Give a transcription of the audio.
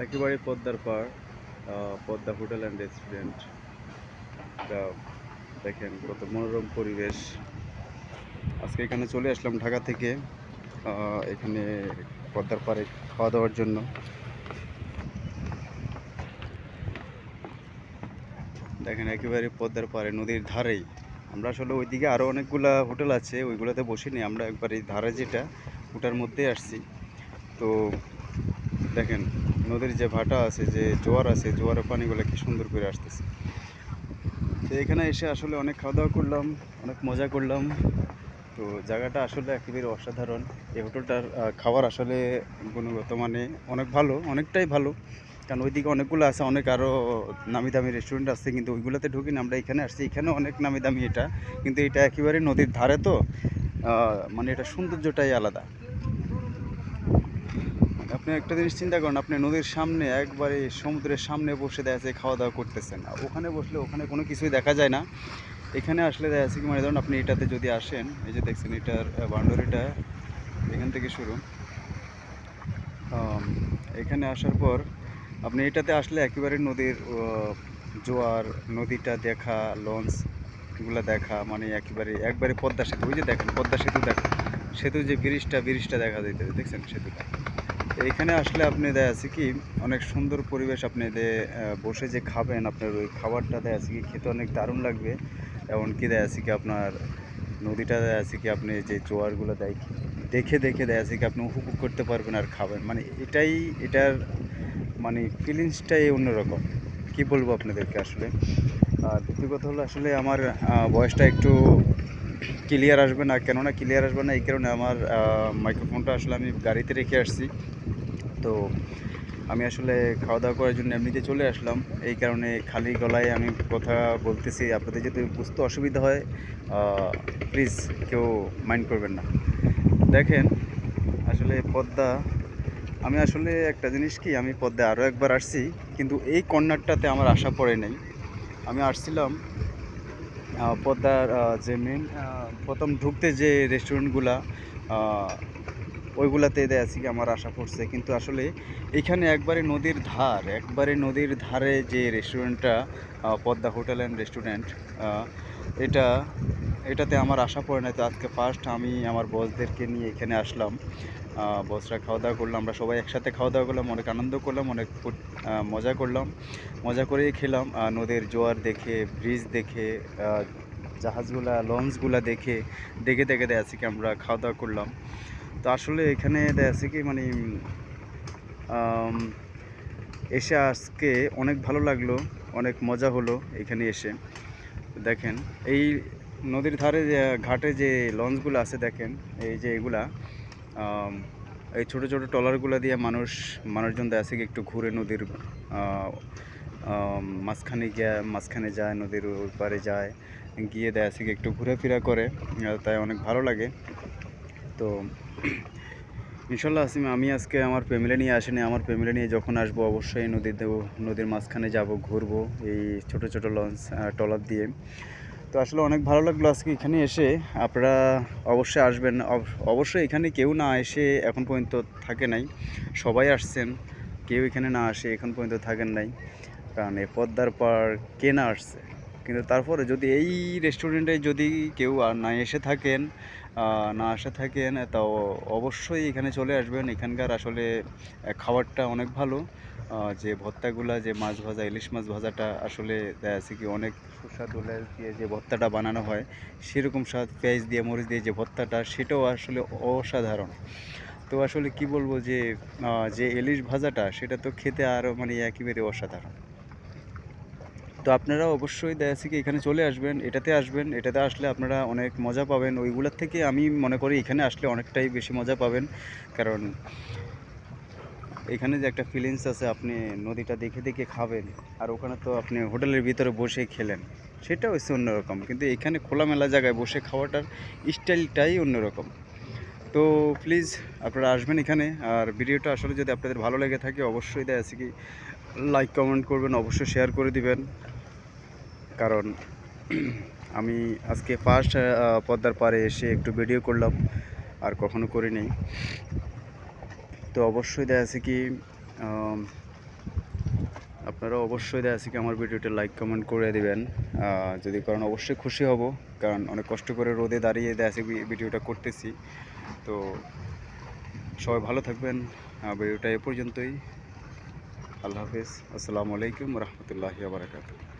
একেবারে পদ্মার পাড়, পদ্মা হোটেল অ্যান্ড রেস্টুরেন্ট। এটা দেখেন কত মনোরম পরিবেশ। আজকে এখানে চলে আসলাম ঢাকা থেকে, এখানে পদ্মার পাড়ে খাওয়া দাওয়ার জন্য। দেখেন একেবারে পদ্মার পাড়ে নদীর ধারেই। আমরা আসলে ওইদিকে আরও অনেকগুলা হোটেল আছে, ওইগুলোতে বসিনি, আমরা একবার এই ধারে যেটা ওটার মধ্যেই আসছি। তো দেখেন নদীর যে ভাটা আছে, যে জোয়ার আছে, জোয়ারের পানিগুলো কি সুন্দর করে আসতেছে। তো এখানে এসে আসলে অনেক খাওয়া দাওয়া করলাম, অনেক মজা করলাম। তো জায়গাটা আসলে একেবারে অসাধারণ। এই হোটেলটার খাবার আসলে গুণগত মানে অনেক ভালো, অনেকটাই ভালো। কারণ ওইদিকে অনেকগুলো আছে, অনেক আরও নামি দামি রেস্টুরেন্ট আছে, কিন্তু ওইগুলোতে ঢুকিনি। আমরা এখানে আসছি, এখানেও অনেক নামি দামি এটা, কিন্তু এটা একেবারে নদীর ধারে। তো মানে এটা সৌন্দর্যটাই আলাদা। আপনি একটা জিনিস চিন্তা করেন, আপনি নদীর সামনে একবারে সমুদ্রের সামনে বসে দেখা যাচ্ছে খাওয়া দাওয়া করতেছেন। ওখানে বসলে ওখানে কোনো কিছুই দেখা যায় না। এখানে আসলে দেখা যাচ্ছে কি, মানে ধরুন আপনি এটাতে যদি আসেন, এই যে দেখছেন এটার বাউন্ডারিটা এখান থেকে শুরু। এখানে আসার পর আপনি এটাতে আসলে একেবারে নদীর জোয়ার, নদীটা দেখা, লঞ্চ এগুলো দেখা, মানে একেবারে একবারে পদ্মা সেতু। ওই যে দেখেন পদ্মা সেতু, দেখেন সেতু, যে ব্রিজটা দেখা যাইতেছে, দেখছেন সেতুটা। এইখানে আসলে আপনি দেখা যাচ্ছে কি অনেক সুন্দর পরিবেশ। আপনি বসে যে খাবেন, আপনার ওই খাবারটা দেখা যাচ্ছে কি খেতে অনেক দারুণ লাগবে। এমনকি দেখা যাচ্ছে কি আপনার নদীটা দেখা যাচ্ছে কি আপনি যে জোয়ারগুলো দেখে দেখে দেখা যাচ্ছে কি আপনি উপভোগ করতে পারবেন আর খাবেন। মানে এটার মানে ফিলিংসটাই অন্যরকম। কি বলবো আপনাদেরকে আসলে। আর দ্বিতীয় কথা হলো, আসলে আমার ভয়েসটা একটু ক্লিয়ার আসবে না। কেননা ক্লিয়ার আসবে না এই কারণে, আমার মাইক্রোফোনটা আসলে আমি গাড়িতে রেখে আসছি। তো আমি আসলে খাওয়া দাওয়া করার জন্য এমনিতে চলে আসলাম। এই কারণে খালি গলায় আমি কথা বলতেছি। আপনাদের যদি বুঝতে অসুবিধা হয়, প্লিজ কেউ মাইন্ড করবেন না। দেখেন আসলে পদ্মা, আমি আসলে একটা জিনিস কি, আমি পদ্মায় আরও একবার আসছি, কিন্তু এই কর্নারটাতে আমার আসা পড়ে নাই। আমি আসছিলাম পদ্মার যে মেন প্রথম ঢুকতে যে রেস্টুরেন্টগুলা, ওইগুলাতে দেখা যাচ্ছে কি আমার আশা পড়ছে। কিন্তু আসলে এইখানে একবারে নদীর ধারে যে রেস্টুরেন্টটা, পদ্মা হোটেল অ্যান্ড রেস্টুরেন্ট, এটা এটাতে আমার আশা পড়ে নাই। তো আজকে ফার্স্ট আমি আমার বসদেরকে নিয়ে এখানে আসলাম। বসরা খাওয়া দাওয়া করলাম, আমরা সবাই একসাথে খাওয়া দাওয়া করলাম, অনেক আনন্দ করলাম, অনেক মজা করলাম, মজা করেই খেলাম। নদীর জোয়ার দেখে, ব্রিজ দেখে, জাহাজগুলা, লঞ্চগুলা দেখে দেখে দেখে দেখা যাচ্ছে কি আমরা খাওয়া দাওয়া করলাম। তো আসলে এখানে দেখা যাচ্ছে কি মানে আম, এসে আজকে অনেক ভালো লাগলো, অনেক মজা হলো এখানে এসে। দেখেন এই নদীর ধারে যে ঘাটে যে লঞ্চগুলো আছে, দেখেন এই যে এগুলা, আম, এই ছোটো ছোটো ট্রলারগুলো দিয়ে মানুষজন দেখা যাচ্ছে কি একটু ঘুরে নদীর মাঝখানে যায়, নদীর ওই পারে যায়, গিয়ে দেখা যাচ্ছে কি একটু ঘোরাফেরা করে। তাই অনেক ভালো লাগে। তো ইনশাল্লাহ আমি আজকে আমার ফ্যামিলি নিয়ে আসিনি। আমার ফ্যামিলি নিয়ে যখন আসবো অবশ্যই নদীর মাঝখানে যাব, ঘুরবো এই ছোট ছোট লঞ্চ, ট্রলার দিয়ে। তো আসলে অনেক ভালো লাগলো আজকে এখানে এসে। আপনারা অবশ্যই আসবেন। অবশ্যই এখানে কেউ না এসে এখন পর্যন্ত থাকে নাই, সবাই আসছেন। কেউ এখানে না আসে এখন পর্যন্ত থাকেন নাই, কারণ এই পদ্মার পাড় কে না আসছে। কিন্তু তারপরে যদি এই রেস্টুরেন্টে যদি কেউ আর না এসে থাকেন, তাও অবশ্যই এখানে চলে আসবেন। এখানকার আসলে খাবারটা অনেক ভালো। যে ভর্তাগুলা, যে মাছ ভাজা, ইলিশ মাছ ভাজাটা আসলে দেখা যাচ্ছে কি অনেক সুস্বাদু। লেজ দিয়ে যে ভর্তাটা বানানো হয়, সেরকম স্বাদ। পেঁয়াজ দিয়ে, মরিচ দিয়ে যে ভর্তাটা, সেটাও আসলে অসাধারণ। তো আসলে কি বলবো, যে ইলিশ ভাজাটা, সেটা তো খেতে আরও মানে একেবারে অসাধারণ। তো আপনারা অবশ্যই দেখা যাচ্ছে কি এখানে চলে আসবেন, এটাতে আসবেন। এটাতে আসলে আপনারা অনেক মজা পাবেন। ওইগুলোর থেকে আমি মনে করি এখানে আসলে অনেকটাই বেশি মজা পাবেন। কারণ এখানে যে একটা ফিলিংস আছে, আপনি নদীটা দেখে দেখে খাবেন, আর ওখানে তো আপনি হোটেলের ভিতরে বসে খেলেন, সেটা হচ্ছে অন্যরকম। কিন্তু এখানে খোলামেলা জায়গায় বসে খাওয়াটার স্টাইলটাই অন্যরকম। তো প্লিজ আপনারা আসবেন এখানে। আর ভিডিওটা আসলে যদি আপনাদের ভালো লেগে থাকে, অবশ্যই দেখা যাচ্ছে কি লাইক কমেন্ট করবেন, অবশ্যই শেয়ার করে দিবেন। কারণ আমি আজকে ফার্স্ট পদ্মার পাড়ে এসে একটু ভিডিও করলাম, আর কখনো করিনি। তো অবশ্যই দেখা যাচ্ছে কি আপনারা অবশ্যই দেখা যাচ্ছে কি আমার ভিডিওটা লাইক কমেন্ট করে দিবেন, যদি করেন অবশ্যই খুশি হব, কারণ অনেক কষ্ট করে রোদে দাঁড়িয়ে দেখা যাচ্ছে ভিডিওটা করতেছি। তো সবাই ভালো থাকবেন, ভিডিওটা এ পর্যন্তই। আল্লাহ হাফেজ, আসসালামু আলাইকুম রহমতুল্লাহি ওয়া বারাকাতুহু।